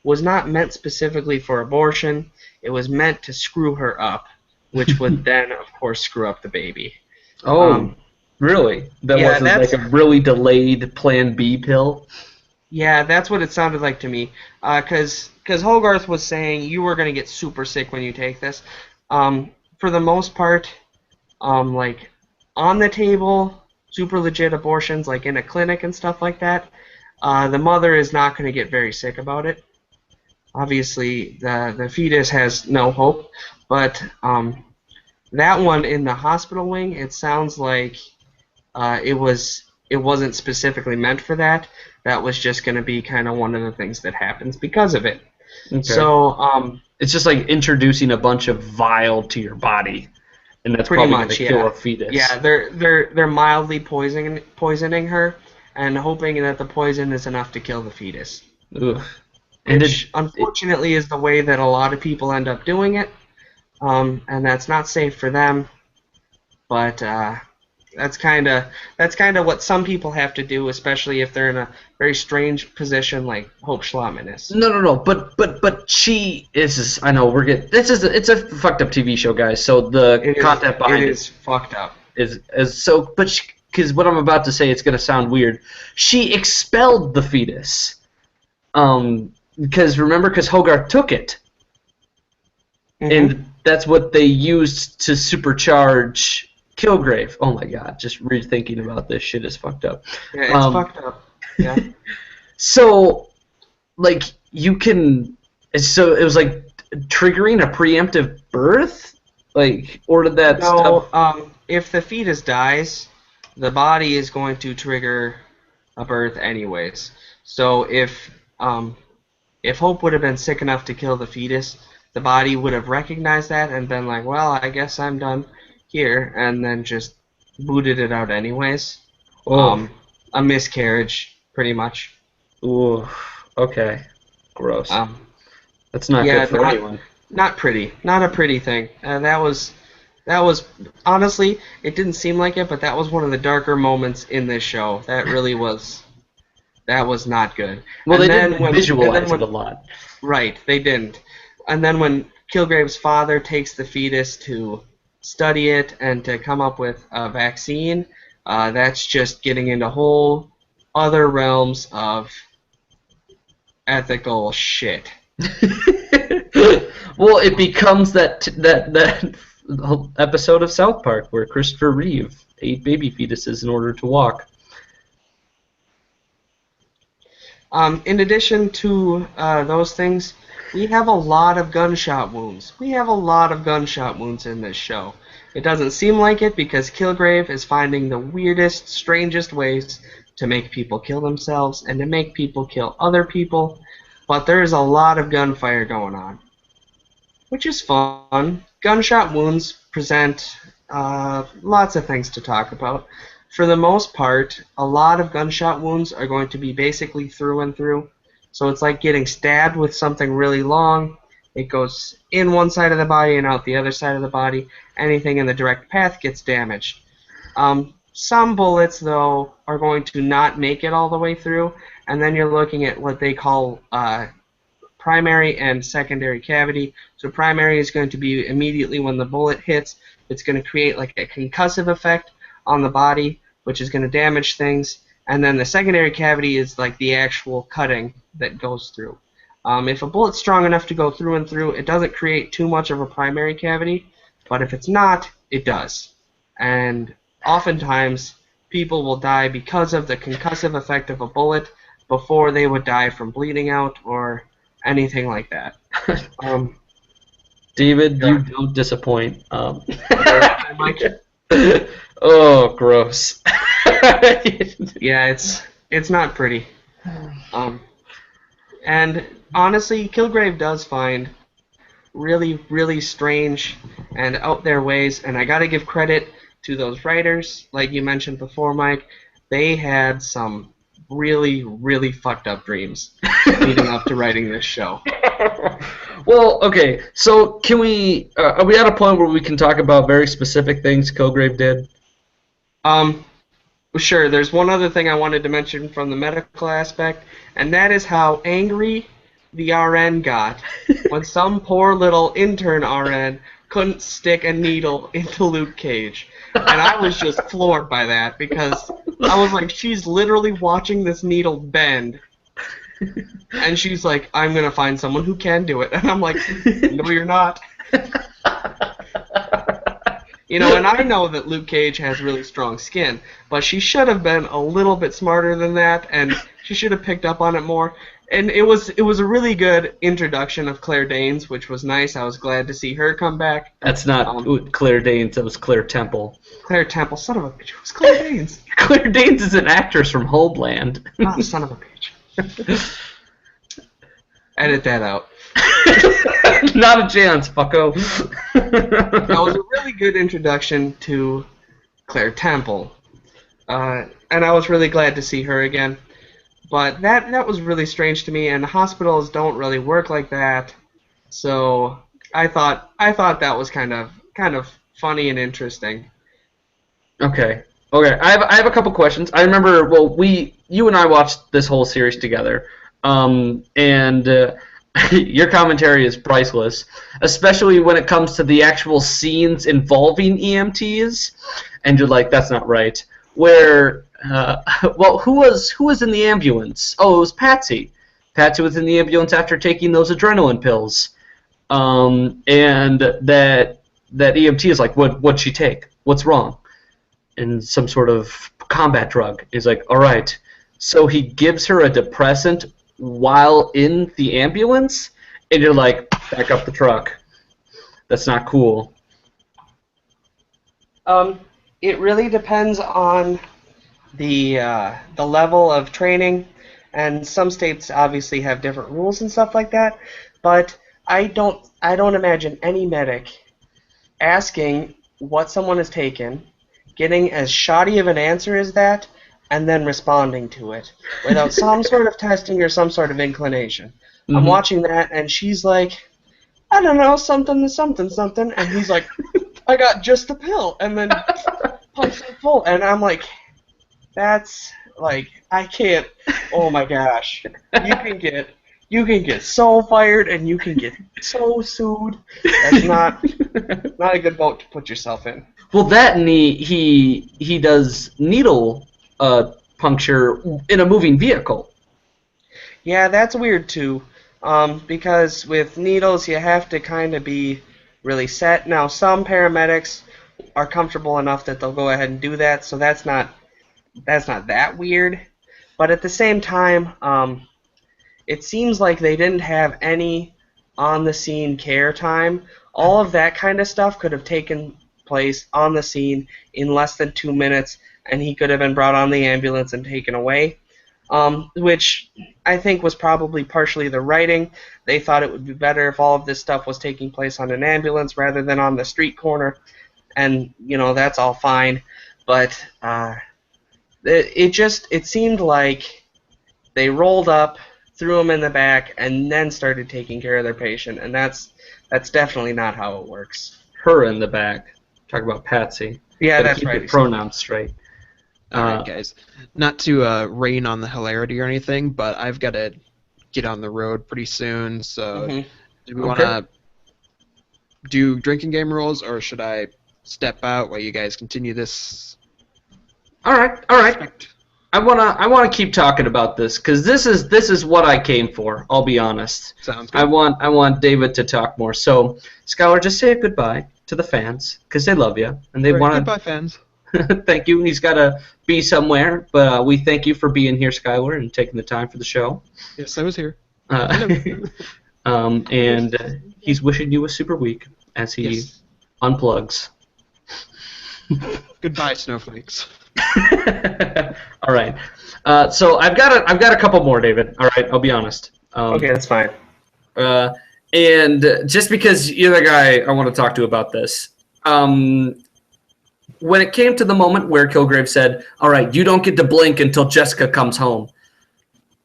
was not meant specifically for abortion. It was meant to screw her up, which would then, of course, screw up the baby. Oh, really? That wasn't like a really delayed Plan B pill? Yeah, that's what it sounded like to me. Because Hogarth was saying you were going to get super sick when you take this. For the most part, like on the table, super legit abortions, like in a clinic and stuff like that, the mother is not going to get very sick about it. Obviously, the fetus has no hope, but that one in the hospital wing, it sounds like it wasn't specifically meant for that. That was just going to be kind of one of the things that happens because of it. Okay. So it's just like introducing a bunch of vile to your body, and that's pretty probably much going to kill a fetus. Yeah, they're mildly poisoning her and hoping that the poison is enough to kill the fetus. Ugh. Which unfortunately is the way that a lot of people end up doing it, and that's not safe for them. But that's kind of what some people have to do, especially if they're in a very strange position like Hope Schlotman is. No. But she is. I know we're getting. It's a fucked up TV show, guys. So the content behind it is fucked up. Is so. But because what I'm about to say, it's gonna sound weird. She expelled the fetus. Because Hogarth took it, and that's what they used to supercharge Kilgrave. Oh my god, just rethinking about this shit is fucked up. Yeah, it's fucked up. Yeah. So, like, so it was like triggering a preemptive birth? Like, or did that stuff... if the fetus dies, the body is going to trigger a birth anyways. So if Hope would have been sick enough to kill the fetus, the body would have recognized that and been like, well, I guess I'm done here, and then just booted it out anyways. Oh. A miscarriage, pretty much. Ooh, okay. Gross. That's not good for anyone. Not pretty. Not a pretty thing. That was honestly, it didn't seem like it, but that was one of the darker moments in this show. That really was... That was not good. Well, they didn't visualize it a lot. Right, they didn't. And then when Kilgrave's father takes the fetus to study it and to come up with a vaccine, that's just getting into whole other realms of ethical shit. Well, it becomes that episode of South Park where Christopher Reeve ate baby fetuses in order to walk. In addition to those things, we have a lot of gunshot wounds. We have a lot of gunshot wounds in this show. It doesn't seem like it because Kilgrave is finding the weirdest, strangest ways to make people kill themselves and to make people kill other people, but there's a lot of gunfire going on, which is fun. Gunshot wounds present lots of things to talk about. For the most part, a lot of gunshot wounds are going to be basically through and through. So it's like getting stabbed with something really long. It goes in one side of the body and out the other side of the body. Anything in the direct path gets damaged. Some bullets, though, are going to not make it all the way through, and then you're looking at what they call primary and secondary cavity. So primary is going to be immediately when the bullet hits. It's going to create like a concussive effect on the body, which is going to damage things. And then the secondary cavity is like the actual cutting that goes through. If a bullet's strong enough to go through and through, it doesn't create too much of a primary cavity, but if it's not, it does. And oftentimes, people will die because of the concussive effect of a bullet before they would die from bleeding out or anything like that. David, Yeah. you don't disappoint. Mike? Oh, gross. Yeah, it's not pretty. And honestly, Kilgrave does find really, really strange and out there ways, and I gotta give credit to those writers, like you mentioned before, Mike. They had some really, really fucked up dreams leading up to writing this show. Well, okay, so can we, are we at a point where we can talk about very specific things Kilgrave did? Sure, there's one other thing I wanted to mention from the medical aspect, and that is how angry the RN got when some poor little intern RN couldn't stick a needle into Luke Cage. And I was just floored by that, because I was like, she's literally watching this needle bend, and she's like, I'm going to find someone who can do it. And I'm like, no, you're not. You know, and I know that Luke Cage has really strong skin, but she should have been a little bit smarter than that, and she should have picked up on it more. And it was a really good introduction of Claire Danes, which was nice. I was glad to see her come back. That's not Claire Danes, that was Claire Temple. Claire Temple, son of a bitch. Who's Claire Danes? Claire Danes is an actress from Homeland. Oh, son of a bitch. Edit that out. Not a chance, fucko. That was a really good introduction to Claire Temple. And I was really glad to see her again. But that was really strange to me, and hospitals don't really work like that. So I thought that was kind of funny and interesting. Okay. I have a couple questions. I remember, well, you and I watched this whole series together, and your commentary is priceless, especially when it comes to the actual scenes involving EMTs, and you're like, that's not right. Where, well, who was in the ambulance? Oh, it was Patsy. Patsy was in the ambulance after taking those adrenaline pills, and that EMT is like, what'd she take? What's wrong? And some sort of combat drug. He's like, all right. So he gives her a depressant while in the ambulance, and you're like, back up the truck. That's not cool. It really depends on the level of training, and some states obviously have different rules and stuff like that. But I don't imagine any medic asking what someone has taken, getting as shoddy of an answer as that, and then responding to it without some sort of testing or some sort of inclination. Mm-hmm. I'm watching that, and she's like, I don't know, something, and he's like, I got just a pill, and then pumps it full, and I'm like, that's, like, I can't, oh my gosh, you can get so fired, and you can get so sued. That's not a good boat to put yourself in. Well, that and he does needle puncture in a moving vehicle. Yeah, that's weird too, because with needles you have to kind of be really set. Now, some paramedics are comfortable enough that they'll go ahead and do that, so that's not that weird. But at the same time, it seems like they didn't have any on-the-scene care time. All of that kind of stuff could have taken place on the scene in less than 2 minutes, and he could have been brought on the ambulance and taken away, which I think was probably partially the writing. They thought it would be better if all of this stuff was taking place on an ambulance rather than on the street corner, and that's all fine, but it seemed like they rolled up, threw him in the back, and then started taking care of their patient, and that's definitely not how it works. Her in the back. Talk about Patsy. Yeah, Gotta that's keep right. your pronouns straight. All right, guys. Not to rain on the hilarity or anything, but I've got to get on the road pretty soon. So, do we want to do drinking game rules, or should I step out while you guys continue this? All right. I wanna keep talking about this because this is what I came for. I'll be honest. Sounds good. I want David to talk more. So, Skylar, just say a goodbye to the fans because they love you and they want to. Goodbye, fans. Thank you. He's got to be somewhere, but we thank you for being here, Skylar, and taking the time for the show. Yes, I was here. And he's wishing you a super week as he unplugs. Goodbye, snowflakes. All right. So I've got a couple more, David. All right, I'll be honest. Okay, that's fine. And just because you're the guy I want to talk to about this, when it came to the moment where Kilgrave said, "All right, you don't get to blink until Jessica comes home,"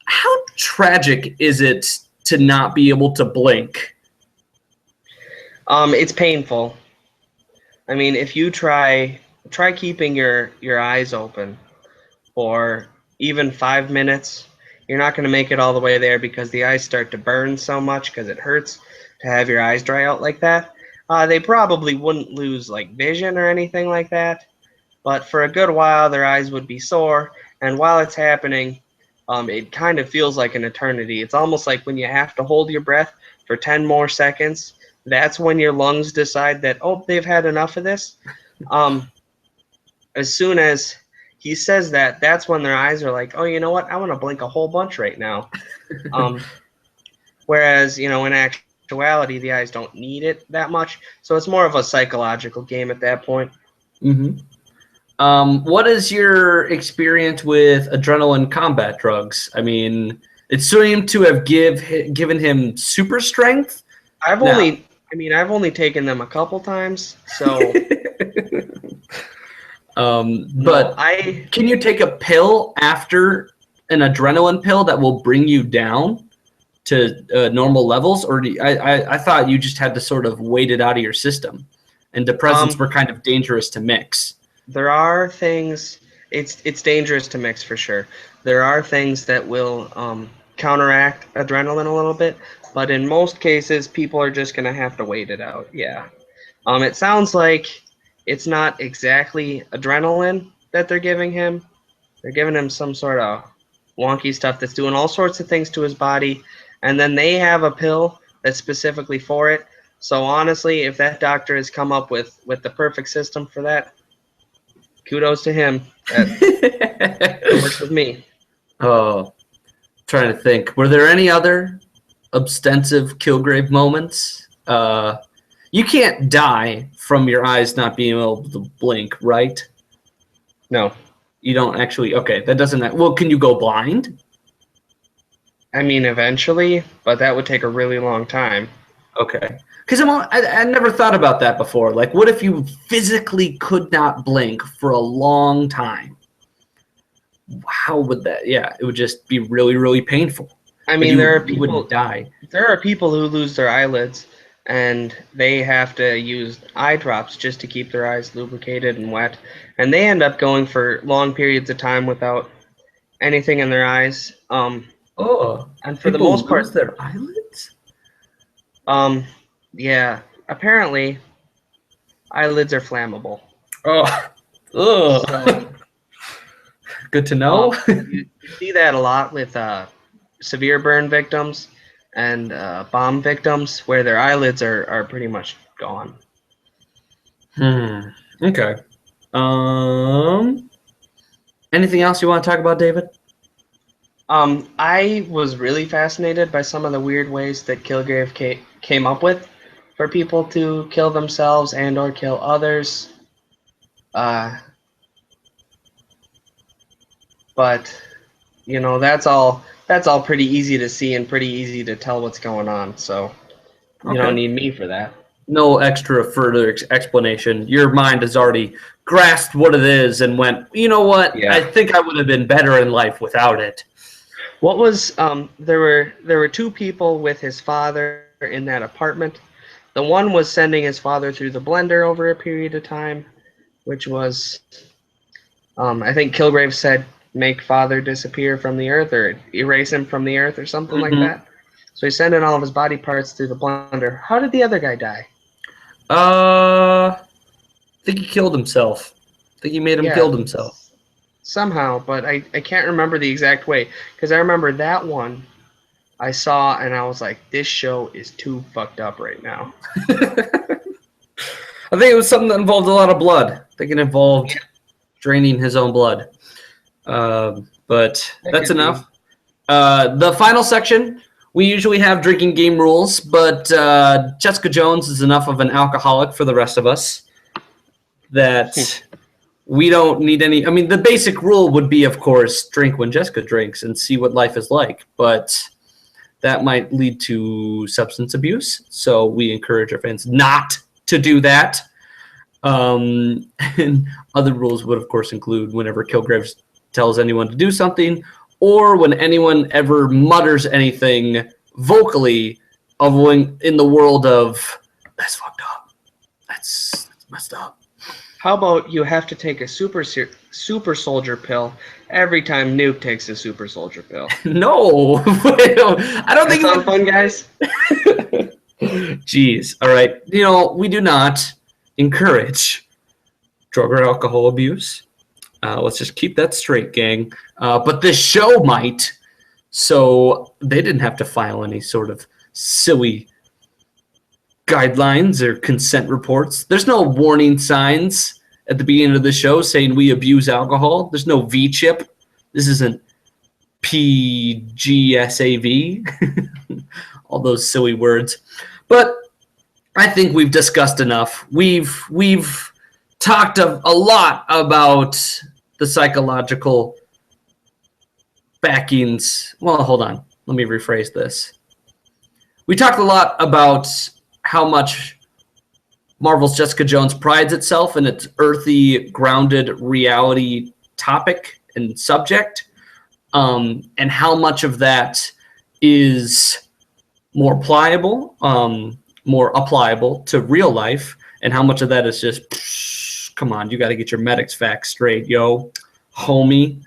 how tragic is it to not be able to blink? It's painful. I mean, if you try keeping your eyes open for even 5 minutes, you're not going to make it all the way there because the eyes start to burn so much because it hurts to have your eyes dry out like that. They probably wouldn't lose like vision or anything like that, but for a good while their eyes would be sore, and while it's happening, it kind of feels like an eternity. It's almost like when you have to hold your breath for 10 more seconds. That's when your lungs decide that, oh, they've had enough of this. As soon as he says that, that's when their eyes are like, oh, you know what? I want to blink a whole bunch right now. Whereas, in actuality, the eyes don't need it that much. So it's more of a psychological game at that point. Mm-hmm. What is your experience with adrenaline combat drugs? I mean, it seemed to have given him super strength. I've only taken them a couple times, so. But can you take a pill after an adrenaline pill that will bring you down to normal levels, or I thought you just had to sort of wait it out of your system, and depressants were kind of dangerous to mix. There are things. It's dangerous to mix for sure. There are things that will counteract adrenaline a little bit, but in most cases, people are just gonna have to wait it out. Yeah. It sounds like it's not exactly adrenaline that they're giving him. They're giving him some sort of wonky stuff that's doing all sorts of things to his body, and then they have a pill that's specifically for it. So honestly, if that doctor has come up with the perfect system for that, kudos to him. That works with me. Oh, trying to think. Were there any other ostensive Kilgrave moments? You can't die from your eyes not being able to blink, right? No. You don't actually. Okay, that doesn't. Well, can you go blind? I mean, eventually, but that would take a really long time. Okay. Because I never thought about that before. Like, what if you physically could not blink for a long time? How would that? Yeah, it would just be really, really painful. I mean, there are people who wouldn't die. There are people who lose their eyelids, and they have to use eye drops just to keep their eyes lubricated and wet, and they end up going for long periods of time without anything in their eyes. And for the most part, lose their eyelids. Yeah. Apparently, eyelids are flammable. Oh. So, good to know. You see that a lot with severe burn victims and bomb victims, where their eyelids are pretty much gone. Okay. Anything else you want to talk about, David? I was really fascinated by some of the weird ways that Kilgrave came up with for people to kill themselves and or kill others. But that's all pretty easy to see and pretty easy to tell what's going on. So you don't need me for that. No extra further explanation. Your mind has already grasped what it is and went, you know what? Yeah. I think I would have been better in life without it. What was there were two people with his father in that apartment. The one was sending his father through the blender over a period of time, which was I think Kilgrave said make father disappear from the earth or erase him from the earth or something like that. So he's sending all of his body parts through the blender. How did the other guy die? I think he killed himself. I think he made him killed himself. Somehow, but I can't remember the exact way. Because I remember that one I saw and I was like, this show is too fucked up right now. I think it was something that involved a lot of blood. I think it involved draining his own blood. But that's enough. The final section, we usually have drinking game rules, but Jessica Jones is enough of an alcoholic for the rest of us that we don't need any. I mean, the basic rule would be, of course, drink when Jessica drinks and see what life is like, but that might lead to substance abuse, so we encourage our fans not to do that. And other rules would, of course, include whenever Kilgrave tells anyone to do something, or when anyone ever mutters anything vocally in the world of, that's fucked up, that's messed up. How about you have to take a super soldier pill every time Nuke takes a super soldier pill? No, I don't think it's fun, guys. Jeez, all right. We do not encourage drug or alcohol abuse. Let's just keep that straight, gang. But this show might, so they didn't have to file any sort of silly guidelines or consent reports. There's no warning signs at the beginning of the show saying we abuse alcohol. There's no V-chip. This isn't PGSAV. All those silly words. But I think we've discussed enough. We've talked a lot about the psychological backings. Well, hold on. Let me rephrase this. We talked a lot about how much Marvel's Jessica Jones prides itself in its earthy, grounded reality topic and subject, and how much of that is more pliable, more applicable to real life, and how much of that is just, come on, you got to get your medics facts straight, yo, homie.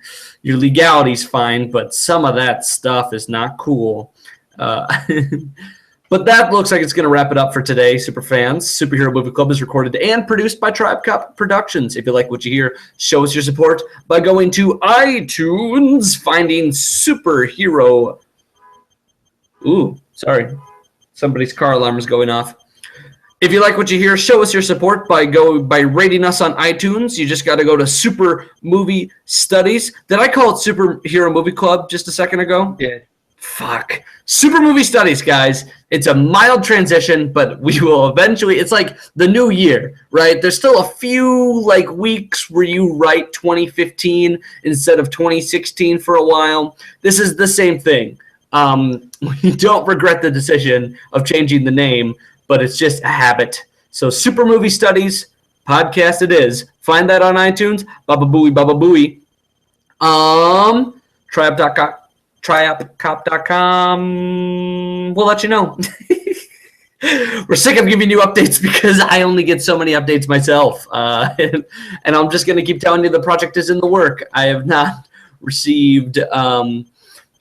Your legality's fine, but some of that stuff is not cool. But that looks like it's going to wrap it up for today, super fans. Superhero Movie Club is recorded and produced by Tribe Cop Productions. If you like what you hear, show us your support by going to iTunes, finding Superhero. Ooh, sorry. Somebody's car alarm is going off. If you like what you hear, show us your support by rating us on iTunes. You just got to go to Super Movie Studies. Did I call it Superhero Movie Club just a second ago? Yeah. Fuck. Super Movie Studies, guys. It's a mild transition, but we will eventually. It's like the new year, right? There's still a few weeks where you write 2015 instead of 2016 for a while. This is the same thing. We don't regret the decision of changing the name, but it's just a habit. So Super Movie Studies podcast it is. Find that on iTunes. Baba Booey, Baba Booey. Triapcop.com. We'll let you know. We're sick of giving you updates because I only get so many updates myself. And I'm just going to keep telling you the project is in the work. I have not received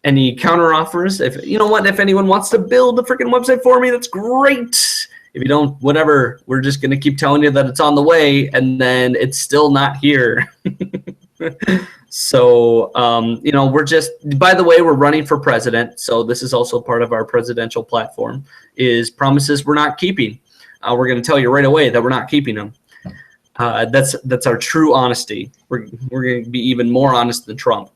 any counter offers. If anyone wants to build a freaking website for me, that's great. If you don't, whatever, we're just going to keep telling you that it's on the way, and then it's still not here. So, we're just, by the way, we're running for president. So this is also part of our presidential platform, is promises we're not keeping. We're going to tell you right away that we're not keeping them. That's our true honesty. We're going to be even more honest than Trump.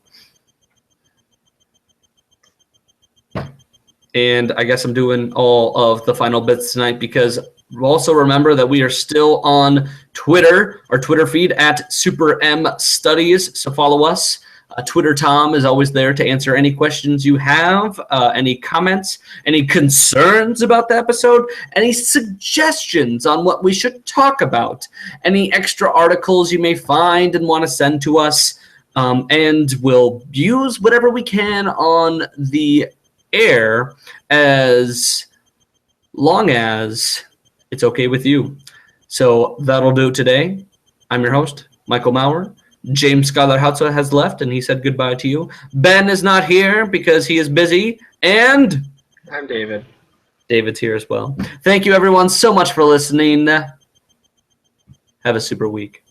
And I guess I'm doing all of the final bits tonight because also remember that we are still on Twitter, our Twitter feed at Super M Studies. So follow us. Twitter Tom is always there to answer any questions you have, any comments, any concerns about the episode, any suggestions on what we should talk about, any extra articles you may find and want to send to us, and we'll use whatever we can on the air as long as it's okay with you. So that'll do it today. I'm your host, Michael Maurer. James Skylar Hutza has left, and he said goodbye to you. Ben is not here because he is busy, and I'm David. David's here as well. Thank you, everyone, so much for listening. Have a super week.